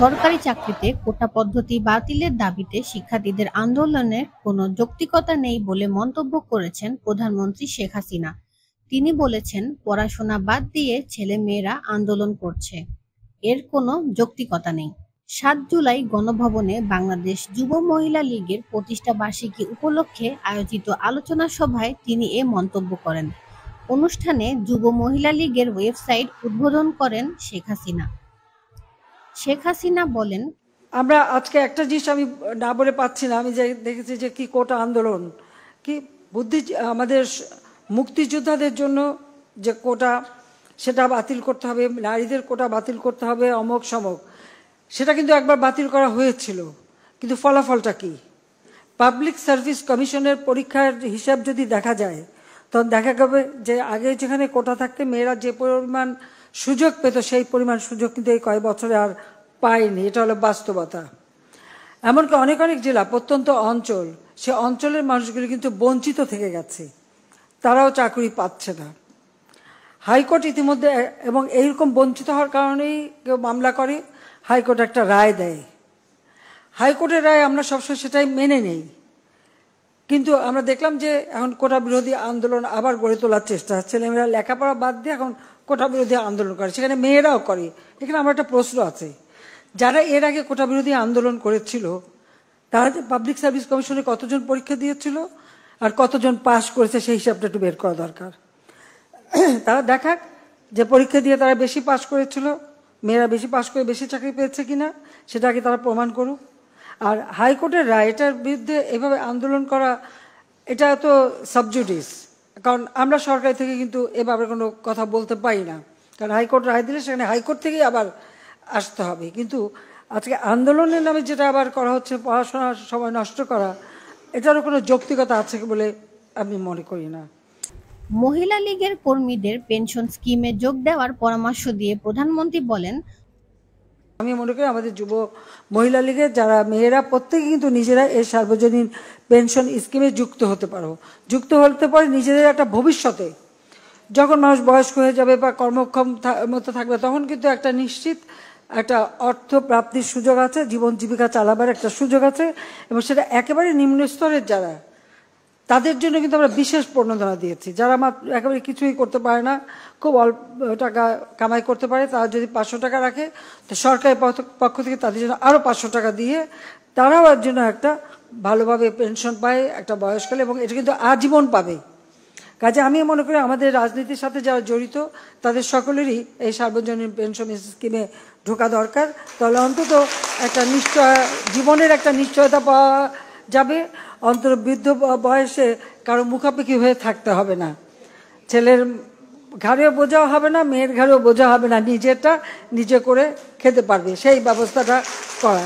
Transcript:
সরকারি চাকরিতে কোটা পদ্ধতি বাতিলের দাবিতে শিক্ষার্থীদের আন্দোলনের কোনো যৌক্তিকতা নেই বলে মন্তব্য করেছেন প্রধানমন্ত্রী শেখ হাসিনা। তিনি বলেছেন, পড়াশোনা বাদ দিয়ে ছেলে-মেয়েরা আন্দোলন করছে, এর কোনো যৌক্তিকতা নেই। ৭ জুলাই গণভবনে বাংলাদেশ যুব মহিলা লীগের প্রতিষ্ঠা বার্ষিকী উপলক্ষে আয়োজিত আলোচনা সভায় তিনি এ মন্তব্য করেন। অনুষ্ঠানে যুব মহিলা লীগের ওয়েবসাইট উদ্বোধন করেন শেখ হাসিনা। শেখ হাসিনা বলেন, আমরা আজকে একটা জিনিস আমি না বলে পাচ্ছি না। আমি যে দেখেছি যে কি কোটা আন্দোলন, কি বুদ্ধি, আমাদের মুক্তিযোদ্ধাদের জন্য যে কোটা সেটা বাতিল করতে হবে, নারীদের কোটা বাতিল করতে হবে, অমক সমক, সেটা কিন্তু একবার বাতিল করা হয়েছিল। কিন্তু ফলাফলটা কি? পাবলিক সার্ভিস কমিশনের পরীক্ষার হিসাব যদি দেখা যায়, তখন দেখা যাবে যে আগে যেখানে কোটা থাকতে মেয়েরা যে পরিমাণ সুযোগ পেত, সেই পরিমাণ সুযোগ কিন্তু এই কয়েক বছরে আর পায়নি। এটা হলো বাস্তবতা। এমনকি অনেক অনেক জেলা, প্রত্যন্ত অঞ্চল, সে অঞ্চলের মানুষগুলি কিন্তু বঞ্চিত থেকে গেছে, তারাও চাকরি পাচ্ছে না। হাইকোর্ট ইতিমধ্যে, এবং এইরকম বঞ্চিত হওয়ার কারণেই কেউ মামলা করে, হাইকোর্ট একটা রায় দেয়। হাইকোর্টের রায় আমরা সবসময় সেটাই মেনে নেই। কিন্তু আমরা দেখলাম যে এখন কোটা বিরোধী আন্দোলন আবার গড়ে তোলার চেষ্টা, ছেলেমেয়েরা লেখাপড়া বাদ দিয়ে এখন কোটা বিরোধী আন্দোলন করে, সেখানে মেয়েরাও করে। এখানে আমার একটা প্রশ্ন আছে, যারা এর আগে কোটা বিরোধী আন্দোলন করেছিল তারা পাবলিক সার্ভিস কমিশনে কতজন পরীক্ষা দিয়েছিল আর কতজন পাস করেছে, সেই হিসাবটা একটু বের করা দরকার। তারা দেখাক যে পরীক্ষা দিয়ে তারা বেশি পাস করেছিল, মেয়েরা বেশি পাস করে বেশি চাকরি পেয়েছে কিনা, সেটাকে তারা প্রমাণ করুক। আর হাইকোর্টের রায়, এটার বিরুদ্ধে এভাবে আন্দোলন করা, এটা তো সাবজুডিস। কারণ আমরা সরকার থেকে কিন্তু এভাবে কোনো কথা বলতে পারি না, কারণ হাইকোর্ট রায় দিলে সেখানে হাইকোর্ট থেকেই আবার আসতে হবে। কিন্তু আজকে আন্দোলনের নামে যেটা আবার করা হচ্ছে, পড়াশোনার সময় নষ্ট করা, এটারও কোনো যৌক্তিকতা আছে বলে আমি মনে করি না। মহিলা লীগের কর্মীদের পেনশন স্কিমে যোগ দেওয়ার পরামর্শ দিয়ে প্রধানমন্ত্রী বলেন, আমি মনে করি আমাদের যুব মহিলা লীগের যারা মেয়েরা, প্রত্যেকে কিন্তু নিজেরা এই সার্বজনীন পেনশন স্কিমে যুক্ত হতে পারে নিজেদের একটা ভবিষ্যতে। যখন মানুষ বয়স্ক হয়ে যাবে বা কর্মক্ষম মতো থাকবে, তখন কিন্তু একটা নিশ্চিত একটা অর্থ প্রাপ্তির সুযোগ আছে, জীবন জীবিকা চালাবার একটা সুযোগ আছে। এবং সেটা একেবারে নিম্ন স্তরের যারা, তাদের জন্য কিন্তু আমরা বিশেষ প্রণোদনা দিয়েছি। যারা একেবারে কিছুই করতে পারে না, খুব অল্প টাকা কামাই করতে পারে, তারা যদি 500 টাকা রাখে, তো সরকারের পক্ষ থেকে তাদের জন্য আরও 500 টাকা দিয়ে তারাও এর জন্য একটা ভালোভাবে পেনশন পায় একটা বয়সকালে, এবং এটা কিন্তু আজীবন পাবে। কাজে আমি মনে করি আমাদের রাজনীতির সাথে যারা জড়িত তাদের সকলেরই এই সার্বজনীন পেনশন স্কিমে ঢোকা দরকার। তাহলে অন্তত একটা জীবনের একটা নিশ্চয়তা পাওয়া যাবে। অন্তত বৃদ্ধ বয়সে কারো মুখাপেক্ষি হয়ে থাকতে হবে না, ছেলের ঘাড়েও বোঝা হবে না, মেয়ের ঘাড়েও বোঝা হবে না, নিজেরটা নিজে করে খেতে পারবে, সেই ব্যবস্থাটা করা।